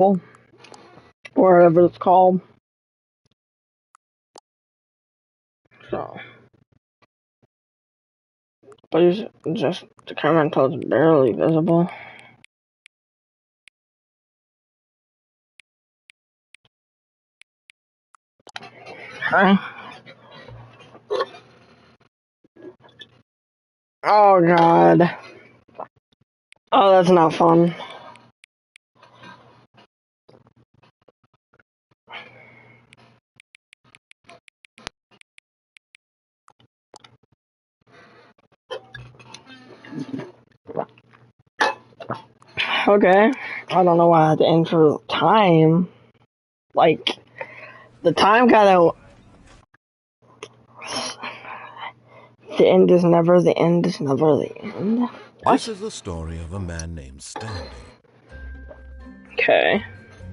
or whatever it's called. So, but it's just the camera until it's barely visible. Okay. Oh god. Oh, that's not fun. Okay. I don't know why I had to enter time. Like, the time kinda... The end is never the end is never the end. What? This is the story of a man named Stanley. Okay.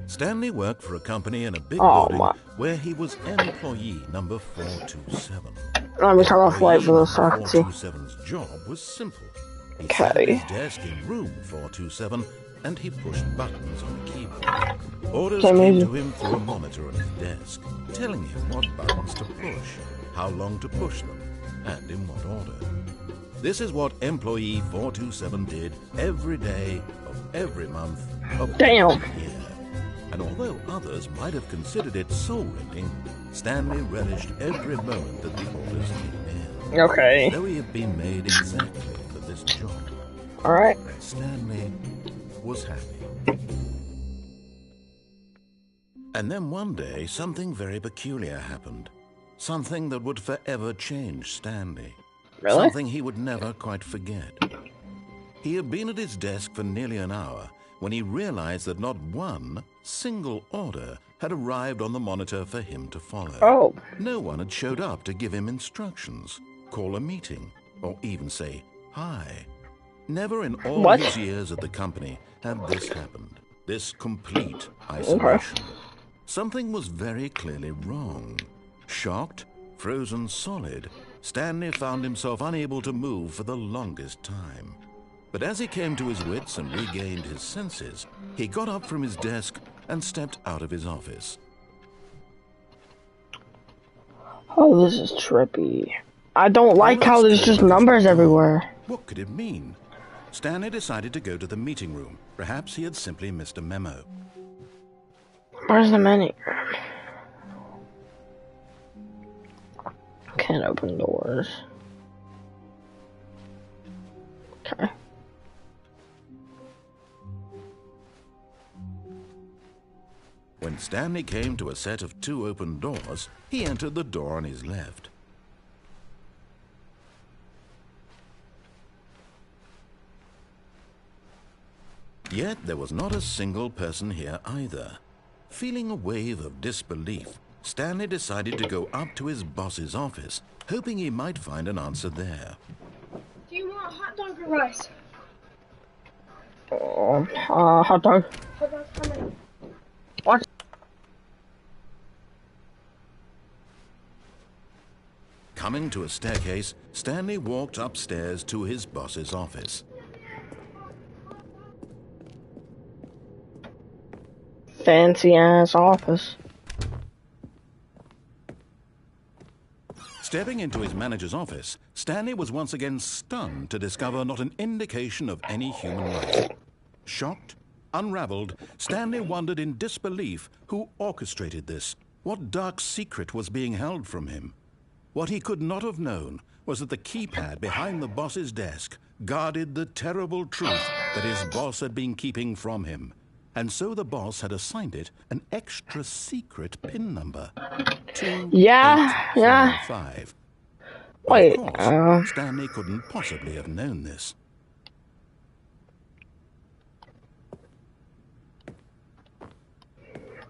Stanley worked for a company in a big building where he was employee number 427. Let me turn off light for this so I can see. 427's job was simple. He sat at his desk in room 427 and he pushed buttons on the keyboard. Orders came to him through a monitor on his desk, telling him what buttons to push, how long to push them, and in what order. This is what employee 427 did every day of every month of every year. And although others might have considered it soul-rending, Stanley relished every moment that the orders came in. Okay. Though he had been made exactly for this job. Alright. Stanley was happy. And then one day, something very peculiar happened. Something that would forever change Stanley. Really? Something he would never quite forget. He had been at his desk for nearly an hour when he realized that not one single order had arrived on the monitor for him to follow. Oh. No one had showed up to give him instructions, call a meeting, or even say hi. Never in all his years at the company had this happened. This complete isolation. Something was very clearly wrong. Shocked, frozen solid, Stanley found himself unable to move for the longest time. But as he came to his wits and regained his senses, he got up from his desk and stepped out of his office. Oh, this is trippy. I don't like how there's just numbers everywhere. What could it mean? Stanley decided to go to the meeting room. Perhaps he had simply missed a memo. Where's the menu? Can't open doors. Okay. When Stanley came to a set of 2 open doors, he entered the door on his left. Yet there was not a single person here either. Feeling a wave of disbelief, Stanley decided to go up to his boss's office, hoping he might find an answer there. Do you want hot dog or rice? Hot dog. Hot dog coming. What? Coming to a staircase, Stanley walked upstairs to his boss's office. Fancy-ass office. Stepping into his manager's office, Stanley was once again stunned to discover not an indication of any human life. Shocked, unraveled, Stanley wondered in disbelief who orchestrated this, what dark secret was being held from him. What he could not have known was that the keypad behind the boss's desk guarded the terrible truth that his boss had been keeping from him. And so the boss had assigned it an extra secret PIN number. 2845. Wait, of course, Stanley couldn't possibly have known this.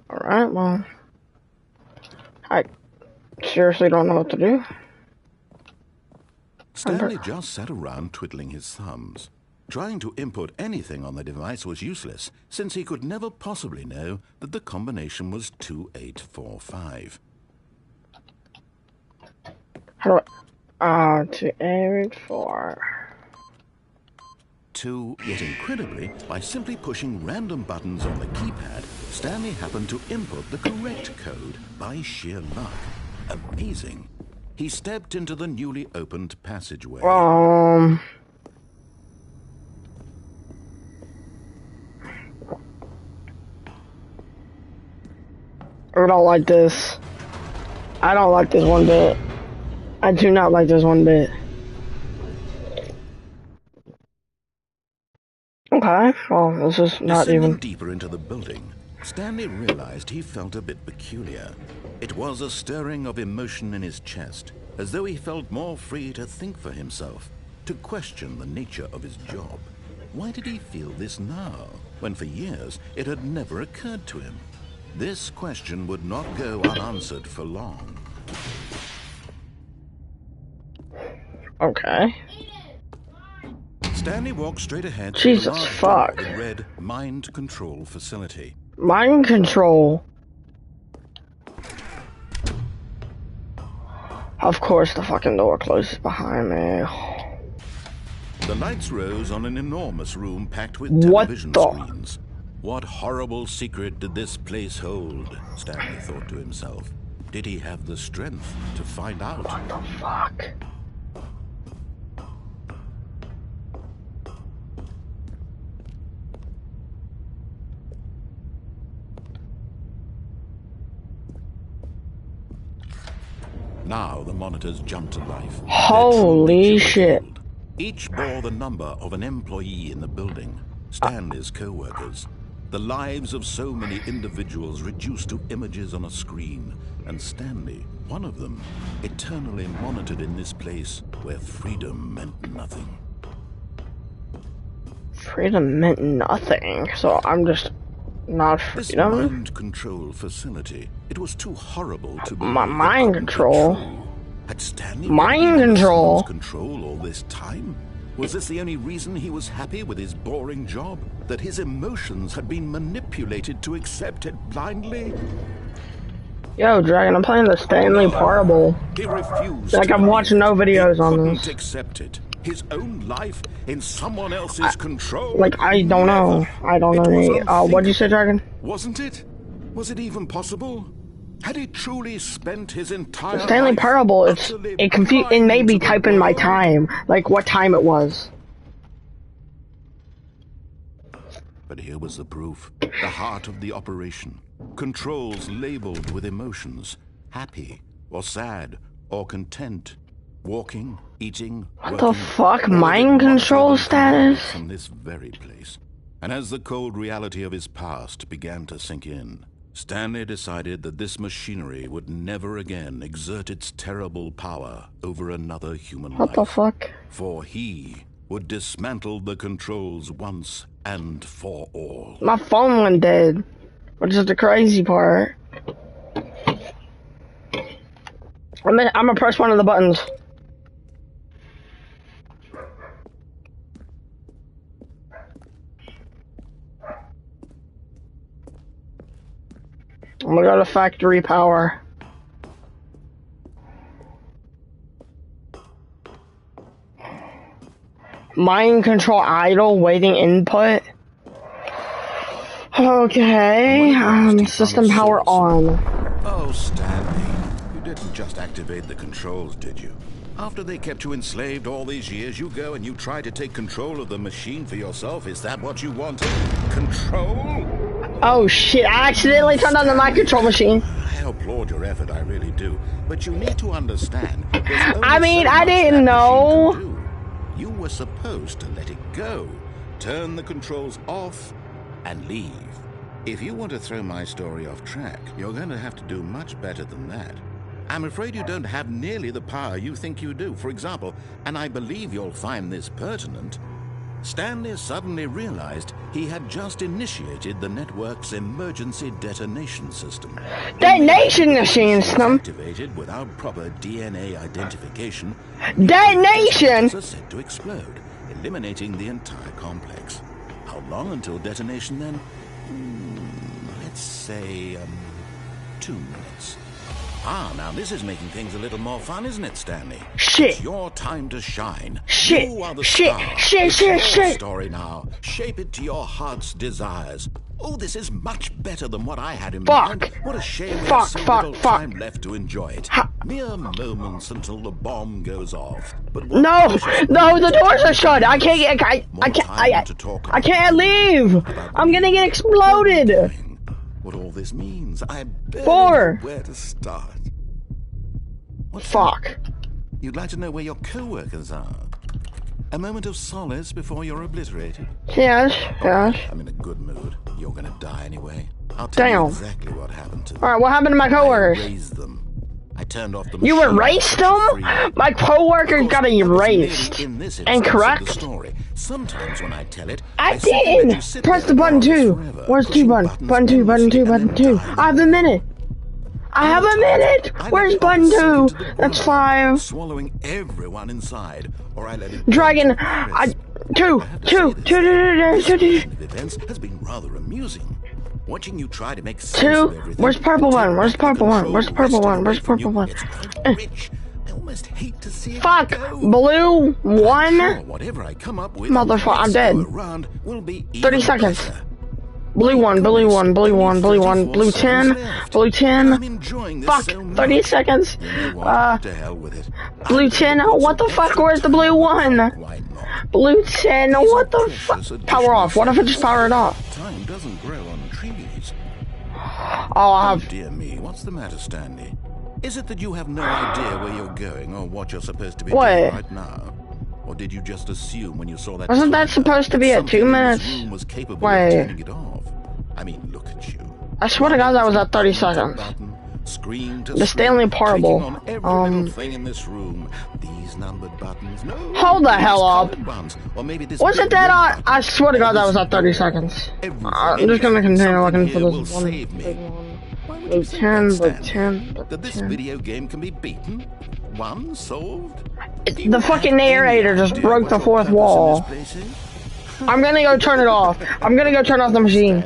Alright, well, I seriously don't know what to do. Stanley just sat around twiddling his thumbs. Trying to input anything on the device was useless, since he could never possibly know that the combination was 2845. How do I... 2845. Yet incredibly, by simply pushing random buttons on the keypad, Stanley happened to input the correct code by sheer luck. Amazing. He stepped into the newly opened passageway. I don't like this. I don't like this one bit. I do not like this one bit. Okay, well, this is not Descending even... deeper into the building, Stanley realized he felt a bit peculiar. It was a stirring of emotion in his chest, as though he felt more free to think for himself, to question the nature of his job. Why did he feel this now, when for years it had never occurred to him? This question would not go unanswered for long. Okay. Stanley walked straight ahead to Jesus the large fuck. door that read Mind Control Facility. Mind control. Of course the fucking door closes behind me. The lights rose on an enormous room packed with What television the? screens. What horrible secret did this place hold? Stanley thought to himself. Did he have the strength to find out? What the fuck? Now the monitors jumped to life. Holy shit. Each bore the number of an employee in the building, Stanley's co-workers. The lives of so many individuals reduced to images on a screen, and Stanley, one of them, eternally monitored in this place where freedom meant nothing. Freedom meant nothing, so I'm just not This freedom. mind control facility, it was too horrible to believe. Mind control? Had Stanley Mind been in control? someone's control all this time? Was this the only reason he was happy with his boring job? That his emotions had been manipulated to accept it blindly? Yo, Dragon, I'm playing the Stanley Parable. He refused. Like, to I'm watching no believe. videos He on couldn't this. accept it. His own life in someone else's control. Like, I don't know. I don't know. It was What'd you say, Dragon? Wasn't it? Was it even possible? Had he truly spent his entire The Stanley life Parable, utterly it made me blind to the type in my world? time. Like, what time it was. But here was the proof. The heart of the operation. Controls labeled with emotions. Happy, or sad, or content. Walking, eating, What the working, fuck? all of it Mind control monitored and commanded status? from this very place. And as the cold reality of his past began to sink in, Stanley decided that this machinery would never again exert its terrible power over another human life. What the fuck? For he would dismantle the controls once and for all. My phone went dead. Which is the crazy part. I'm gonna press one of the buttons. I'm gonna go to factory power. Mind control idle, waiting input. Okay, system power on. Oh, Stanley, you didn't just activate the controls, did you? After they kept you enslaved all these years, you go and you try to take control of the machine for yourself. Is that what you wanted? Control? Oh shit, I accidentally turned on the mind control machine. I applaud your effort, I really do. But you need to understand. I mean, I didn't know. You were supposed to let it go. Turn the controls off and leave. If you want to throw my story off track, you're going to have to do much better than that. I'm afraid you don't have nearly the power you think you do. For example, and I believe you'll find this pertinent, Stanley suddenly realized he had just initiated the network's emergency detonation system. Detonation machine system? Activated without proper DNA identification. Detonation? Are set to explode, eliminating the entire complex. How long until detonation then? Let's say 2 minutes. Ah, now this is making things a little more fun, isn't it, Stanley? Shit. It's your time to shine. Shit. You are the Shit. star. Shit. It's Shit. your Shit. story now. Shape it to your heart's desires. Oh, this is much better than what I had in Fuck. mind. What a shame we Fuck, have so fuck, little fuck. time left to enjoy it. Ha. Mere moments until the bomb goes off. But No, the doors are shut. I can't. I can't leave. I'm gonna get exploded. What all this means, I barely 4. know where to start. Fuck. You'd like to know where your co-workers are? A moment of solace before you're obliterated? Yes. I'm in a good mood. You're gonna die anyway. I'll tell you exactly what happened to them. Alright, what happened to my coworkers? I erased them. I turned off the You machine erased them? My coworkers got erased. Incorrect? Sometimes when I tell it, I did! Press the button 2. Where's 2 button? Button 2, button 2, button 2. I have a minute. Where's button 2? That's 5. Swallowing everyone inside, or I let it Dragon. 2. Events has been rather amusing. Watching you try to make sense of everything. Where's purple one? Where's purple one? Where's purple one? Where's purple one? Rich. I almost hate to see it Fuck! go. Blue 1? Sure, whatever I come up with, Motherfucker, I'm dead. Around will be 30 seconds. Better. Blue 1, blue 1, blue 1, blue 1, blue 10, blue 10. I'm enjoying this Fuck, so much. 30 seconds. You know what? To hell with it. Blue 10, what the fuck? Where's the blue 1? Why not? Blue 10, what the fuck? Power off. What if I just power it off? Time doesn't grow on trees. Oh, I have. Dear me, what's the matter, Stanley? Is it that you have no idea where you're going or what you're supposed to be doing right now? Or did you just assume when you saw that? Wasn't that supposed to be at 2 minutes? Was capable of turning it off? I mean, look at you. I swear to God, that was at 30 seconds. The Stanley Parable. Thing in this room. These numbered buttons. No, hold the hell up. Or maybe this wasn't that on? I swear to God, that was at 30 seconds. I'm just gonna continue looking for this one. Blue 10, blue 10, blue 10. That this video game can be beaten? One solved? The fucking narrator just broke the 4th wall. I'm gonna go turn it off. I'm gonna go turn off the machine.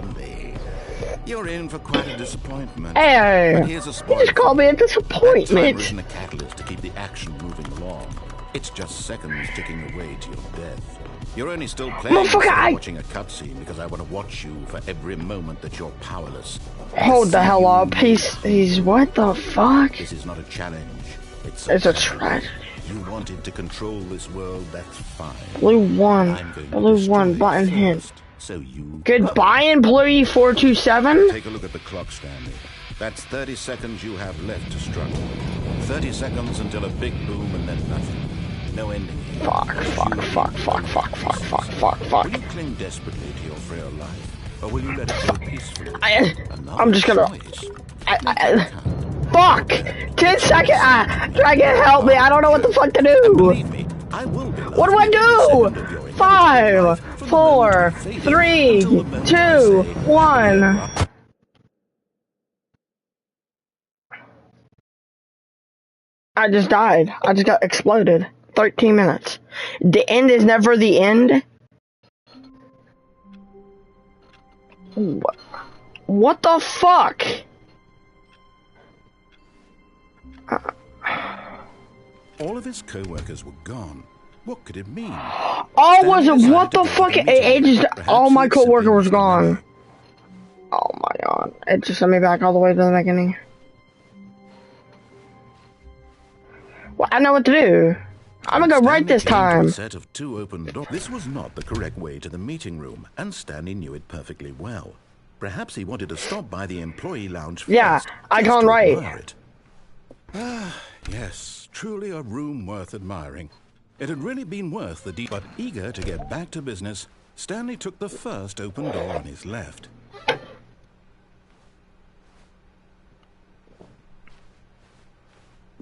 You're in for quite a disappointment. Hey, you just called me a disappointment. Time isn't a catalyst to keep the action moving along. It's just seconds ticking away to your death. You're only still playing watching a cutscene because I want to watch you for every moment that you're powerless. Hold the hell up. He's what the fuck? This is not a challenge. It's a tragedy. You wanted to control this world, that's fine. Blue 1. Blue 1 button hint. So you goodbye and Blue 427. Take a look at the clock, Stanley. That's 30 seconds you have left to struggle. 30 seconds until a big boom and then nothing. No ending. Fuck. Will you cling desperately to your frail life? Or will you let it go peacefully? I'm just gonna... Fuck! 10 seconds! Dragon, help me! I don't know what the fuck to do! Believe me, I will be. What do I do? 5, 4, 3, 2, 1. I just died. I just got exploded. 13 minutes. The end is never the end? What the fuck? All of his co-workers were gone. What could it mean? Oh, was it? What the fuck? It just... All my co-worker was gone. Oh my God. It just sent me back all the way to the beginning. Well, I know what to do. I'm gonna go right this time. Set of 2 open doors. This was not the correct way to the meeting room, and Stanley knew it perfectly well. Perhaps he wanted to stop by the employee lounge first. Yeah, icon right. Yes, truly a room worth admiring. It had really been worth the but eager to get back to business, Stanley took the first open door on his left.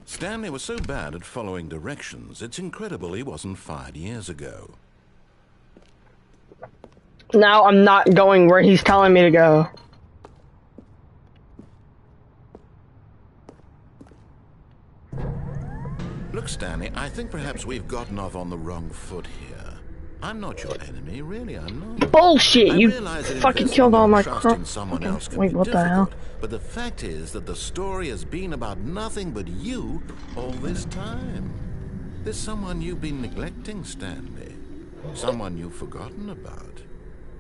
Stanley was so bad at following directions, it's incredible he wasn't fired years ago. Now I'm not going where he's telling me to go. Look, Stanley, I think perhaps we've gotten off on the wrong foot here. I'm not your enemy, really, I'm not. Bullshit! I You realize that fucking investing killed all your my trust crap. in someone else can Wait, be what the hell? difficult, but the fact is that the story has been about nothing but you all this time. There's someone you've been neglecting, Stanley. Someone you've forgotten about.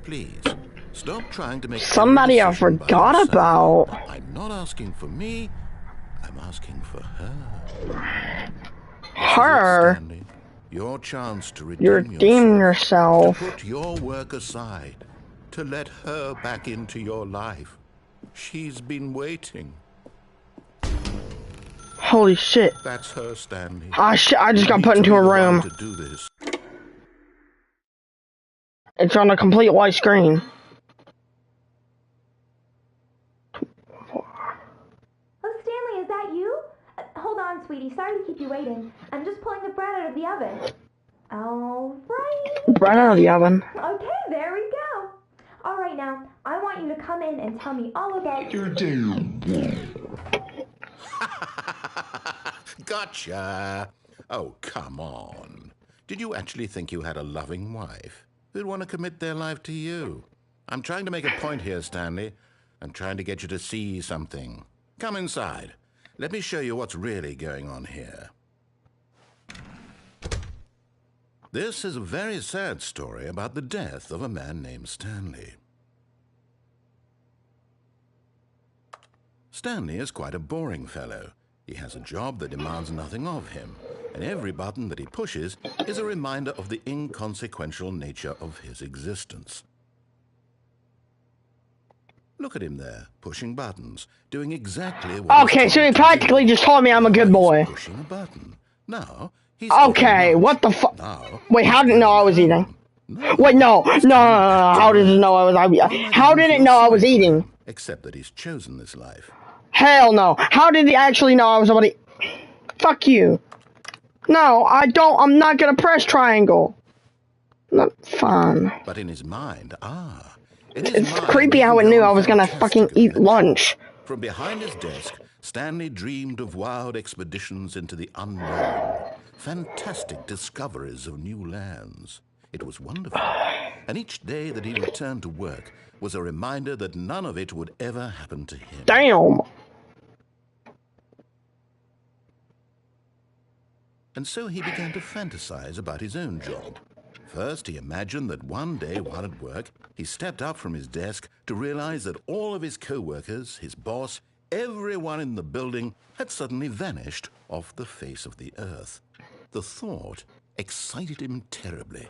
Please, stop trying to make Somebody I every decision by forgot yourself. about. Now, I'm not asking for me, I'm asking for her. This is it, Her? Stanley. Your chance to You redeem redeem yourself, to yourself. put your work aside, to let her back into your life. She's been waiting. Holy shit. That's her, Stanley. Ah, shit, I just You got need put to into be a the one room. to do this. It's on a complete white screen. Oh, Stanley, is that you? Hold on, sweetie. Sorry to keep you waiting. I'm just pulling the bread out of the oven. All right. Bread out of the oven. Okay, there we go. All right, now, I want you to come in and tell me all about your Gotcha. Oh, come on. Did you actually think you had a loving wife who'd want to commit their life to you? I'm trying to make a point here, Stanley. I'm trying to get you to see something. Come inside. Let me show you what's really going on here. This is a very sad story about the death of a man named Stanley. Stanley is quite a boring fellow. He has a job that demands nothing of him, and every button that he pushes is a reminder of the inconsequential nature of his existence. Look at him there, pushing buttons, doing exactly what Okay, he's so he told to practically do. just told me I'm a good Now boy. he's pushing a button. Now he's Okay, eating what the lunch. fuck? Now Wait, how did it he's know I was going eating? home. No, Wait, no, no, he's no, no, coming no, back to how did it work. know I was One might How even did it feel know I was sorry for eating? him, except that he's chosen this life. Hell no. How did he actually know I was about to... Fuck you. No, I don't. I'm not gonna press triangle. Not fun. But in his mind, It's creepy how it knew I was gonna fucking eat lunch. From behind his desk, Stanley dreamed of wild expeditions into the unknown, fantastic discoveries of new lands. It was wonderful, and each day that he returned to work was a reminder that none of it would ever happen to him. Damn. And so he began to fantasize about his own job. First, he imagined that one day while at work, he stepped up from his desk to realize that all of his co-workers, his boss, everyone in the building had suddenly vanished off the face of the earth. The thought excited him terribly.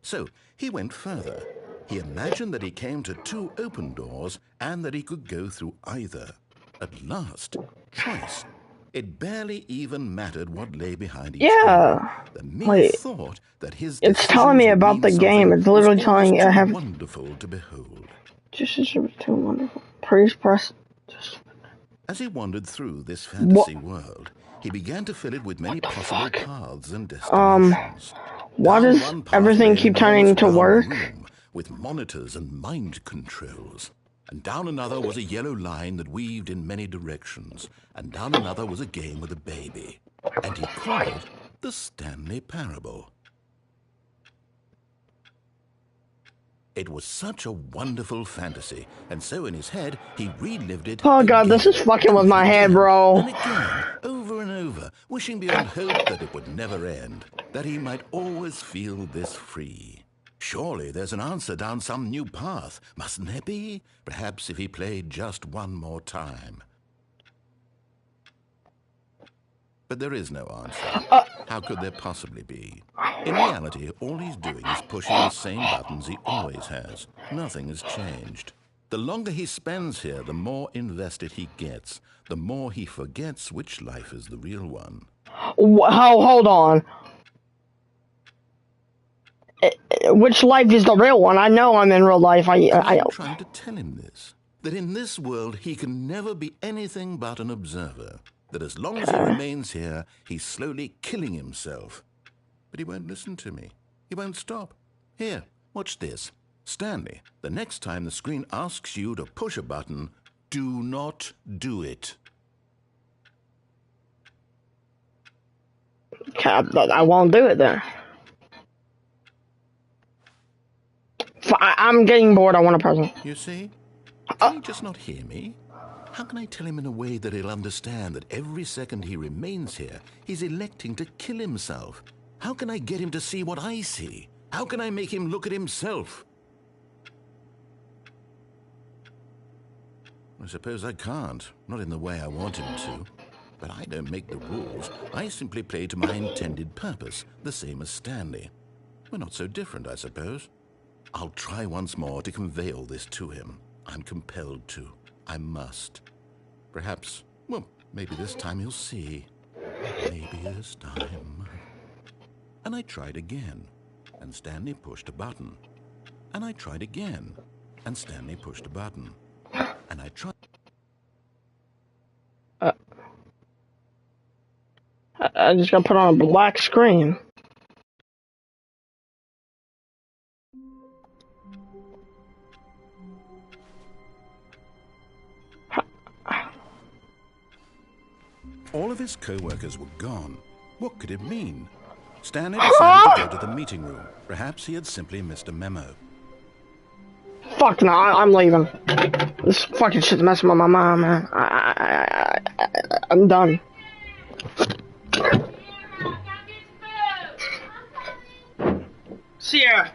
So he went further. He imagined that he came to two open doors and that he could go through either. At last, choice. It barely even mattered what lay behind each door. The mere thought that his It's telling me decisions would about mean the game. It's something was literally telling me I almost have... too wonderful to behold. Just too wonderful. Please press... As he wandered through this fantasy world, he began to fill it with many possible paths and destinations. Why Down does one path everything led keep an turning enormous into brown work? room with monitors and mind controls. And down another was a yellow line that weaved in many directions. And down another was a game with a baby. And he called it the Stanley Parable. It was such a wonderful fantasy, and so in his head, he relived it Oh god, again, this is fucking with and my head, again, bro. and again, over and over, wishing beyond hope that it would never end, that he might always feel this free. Surely there's an answer down some new path, mustn't there be? Perhaps if he played just one more time. But there is no answer. How could there possibly be? In reality, all he's doing is pushing the same buttons he always has. Nothing has changed. The longer he spends here, the more invested he gets, the more he forgets which life is the real one. Hold on. Which life is the real one? I know I'm in real life. I'm trying to tell him this, that in this world he can never be anything but an observer, that as long as he remains here, he's slowly killing himself. But he won't listen to me. He won't stop. Here, watch this. Stanley, the next time the screen asks you to push a button, do not do it. Okay, I won't do it then. I'm getting bored. I want a present. You see? Can he just not hear me? How can I tell him in a way that he'll understand that every second he remains here, he's electing to kill himself? How can I get him to see what I see? How can I make him look at himself? I suppose I can't, not in the way I want him to. But I don't make the rules. I simply play to my intended purpose, the same as Stanley. We're not so different, I suppose. I'll try once more to convey all this to him. I'm compelled to. I must. Perhaps, well, maybe this time he'll see. Maybe this time. And I tried again, and Stanley pushed a button. And I tried again, and Stanley pushed a button. And I tried... I just got put on a black screen. All of his co-workers were gone. What could it mean? Stanley decided to go to the meeting room. Perhaps he had simply missed a memo. Fuck no, I'm leaving. This fucking shit's messing with my mind, man. I'm done. Sierra.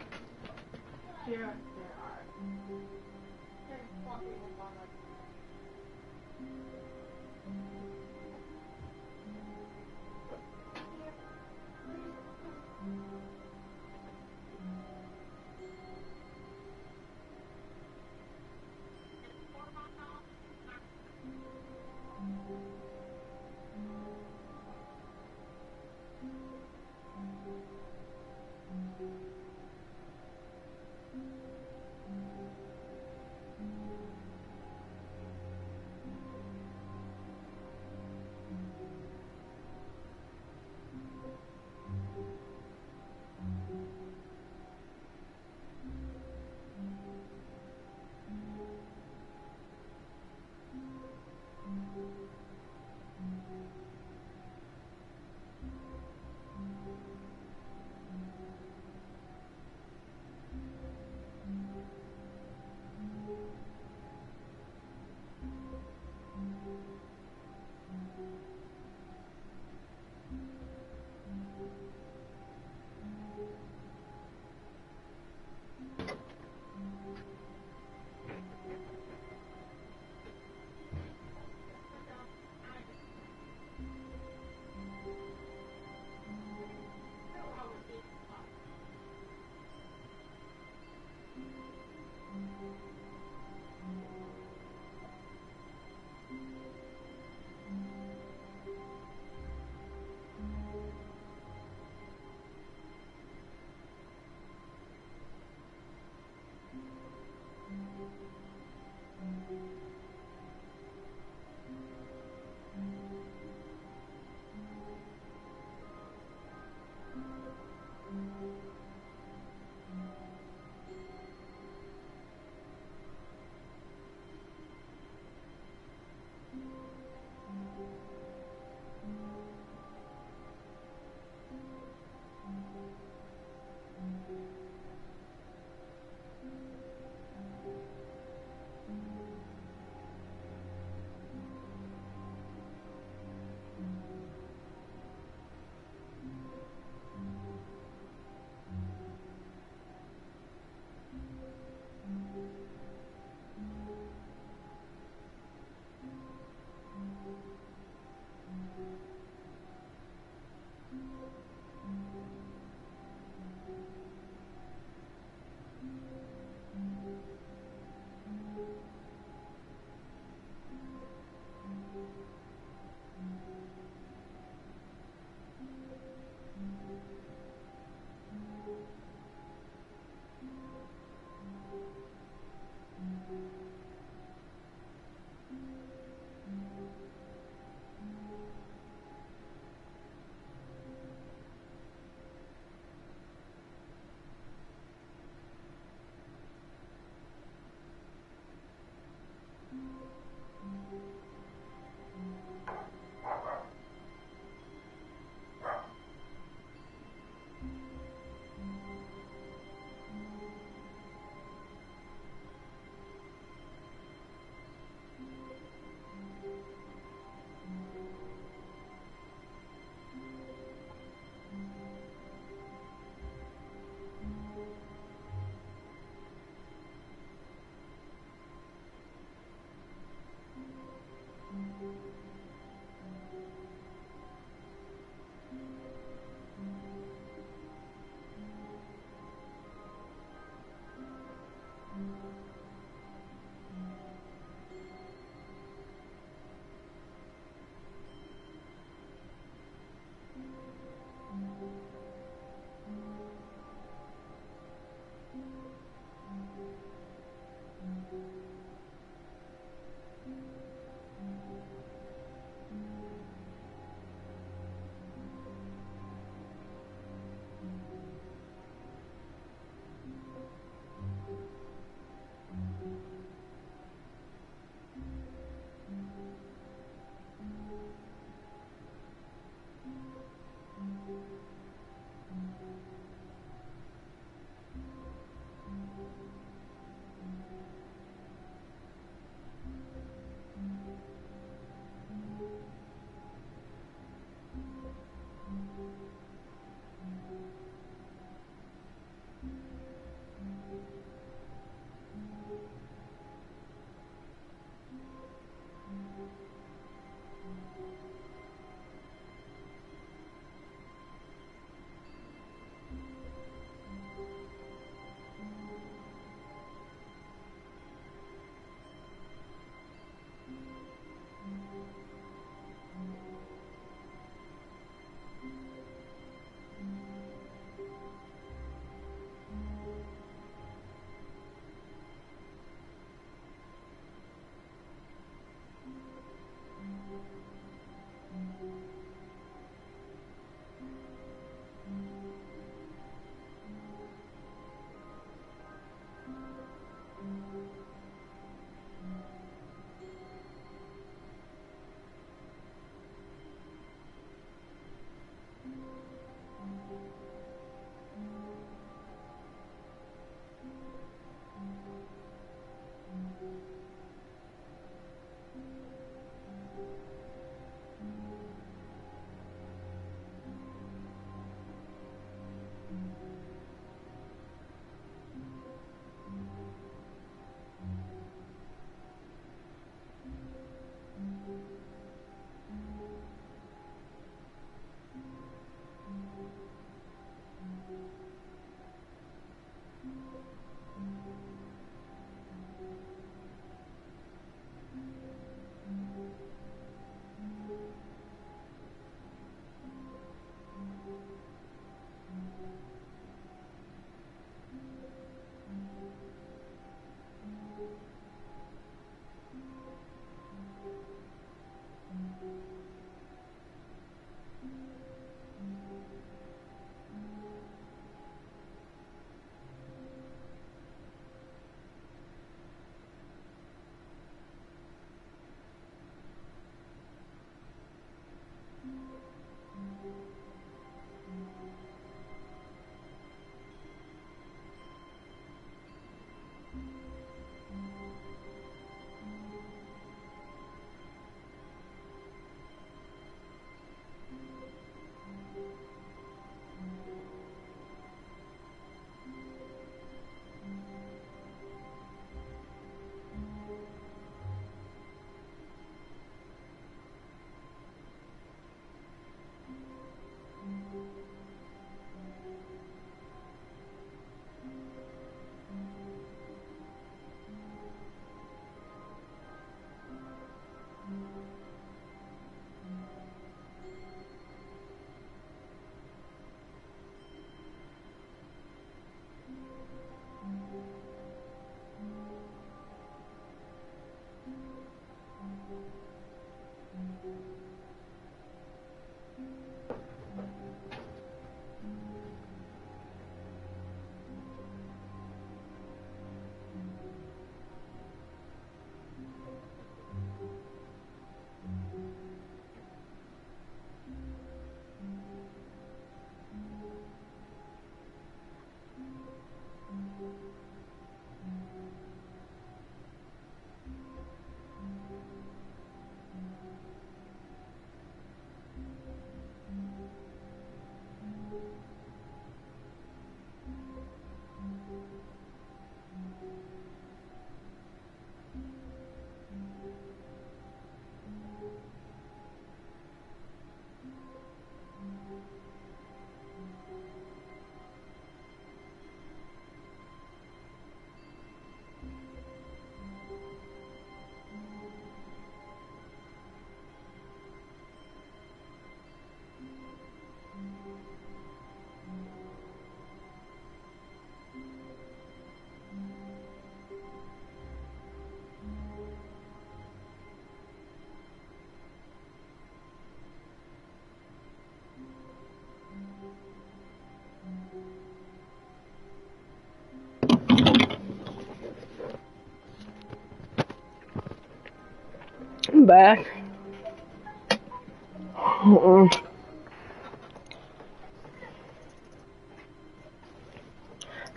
Back.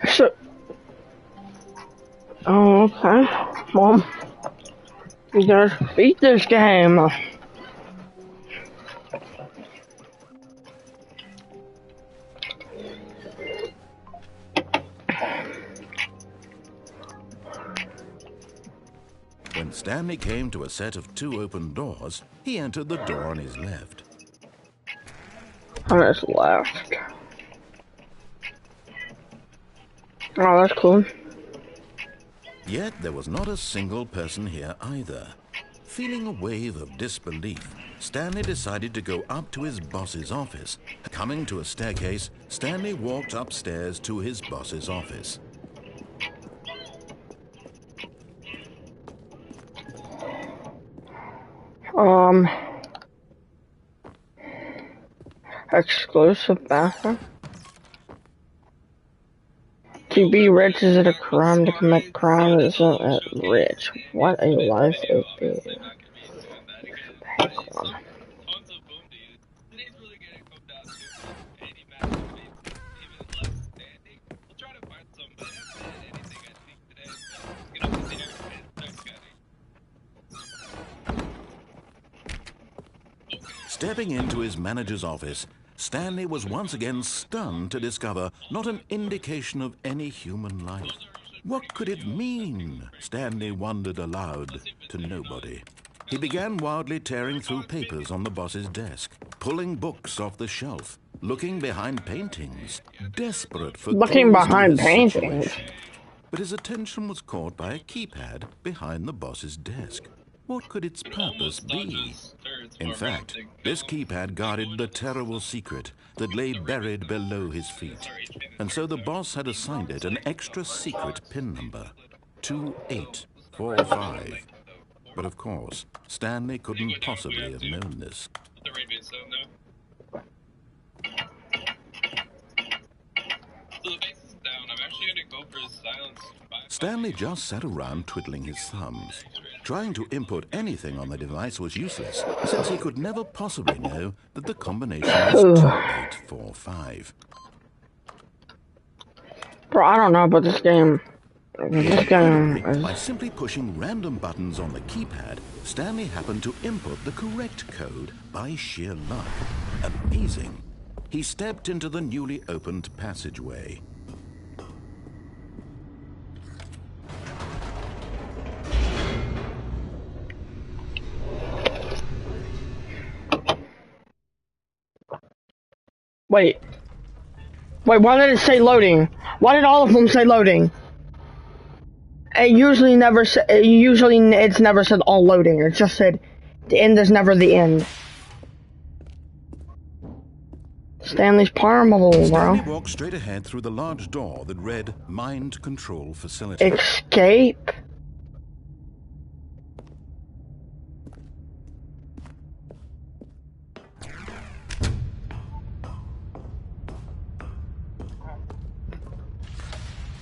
So, oh, okay. Well, you gotta beat this game. When Stanley came to a set of 2 open doors, he entered the door on his left. On his left. Oh, that's cool. Yet there was not a single person here either. Feeling a wave of disbelief, Stanley decided to go up to his boss's office. Coming to a staircase, Stanley walked upstairs to his boss's office. Exclusive bathroom? To be rich, is it a crime to commit crime? Isn't it rich? What a life it is. Stepping into his manager's office, Stanley was once again stunned to discover not an indication of any human life. What could it mean? Stanley wondered aloud to nobody. He began wildly tearing through papers on the boss's desk, pulling books off the shelf, looking behind paintings, desperate for looking behind paintings. But his attention was caught by a keypad behind the boss's desk. What could its purpose be? In fact, this keypad guarded the terrible secret that lay buried below his feet. And so the boss had assigned it an extra secret PIN number, 2845. But of course, Stanley couldn't possibly have known this. Stanley just sat around twiddling his thumbs. Trying to input anything on the device was useless, since he could never possibly know that the combination was 2845. Bro, I don't know about this game. By simply pushing random buttons on the keypad, Stanley happened to input the correct code by sheer luck. Amazing. He stepped into the newly opened passageway. Wait, why did it say loading? Why did all of them say loading? It usually never it's never said all loading. It just said the end is never the end. Stanley's Parable, bro. Stanley walked straight ahead through the large door that read Mind Control Facility. Escape?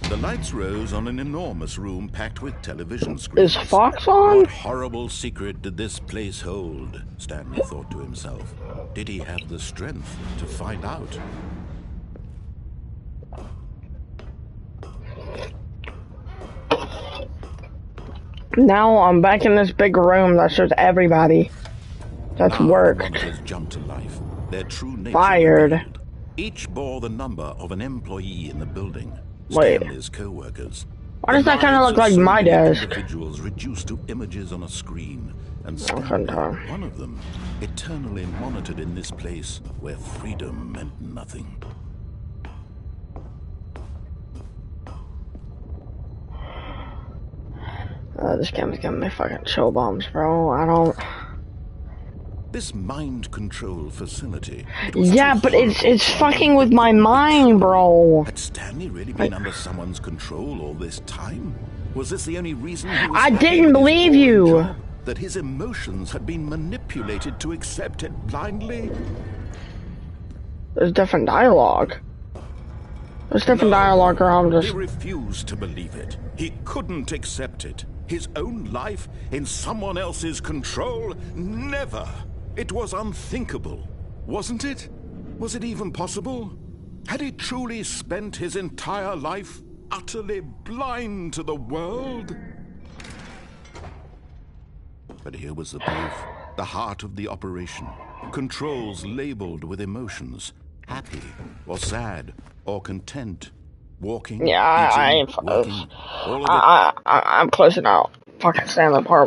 The lights rose on an enormous room packed with television screens. Is Fox on? What horrible secret did this place hold? Stanley thought to himself. Did he have the strength to find out? Now I'm back in this big room that shows everybody that's worked. Monsters jumped to life. Their true nature Fired. revealed. Each bore the number of an employee in the building. Wait. Stanley's co-workers. Why does that kind of look like my desk? Individuals reduced to images on a screen, and Stanley, one of them, eternally monitored in this place where freedom meant nothing. This game's giving me fucking chill bumps, bro. I don't. This mind control facility. Yeah, but it's fucking with my mind, bro. Had Stanley really been under someone's control all this time? Was this the only reason he was I didn't believe you. Job? That his emotions had been manipulated to accept it blindly? There's different dialogue. There's different dialogue around this. He refused to believe it. He couldn't accept it. His own life in someone else's control? Never. It was unthinkable. Wasn't it? Was it even possible? Had he truly spent his entire life utterly blind to the world? But here was the proof. The heart of the operation. Controls labeled with emotions. Happy, or sad, or content. Walking, Yeah, eating, working, all of it. I'm closing out fucking Stanley Parable.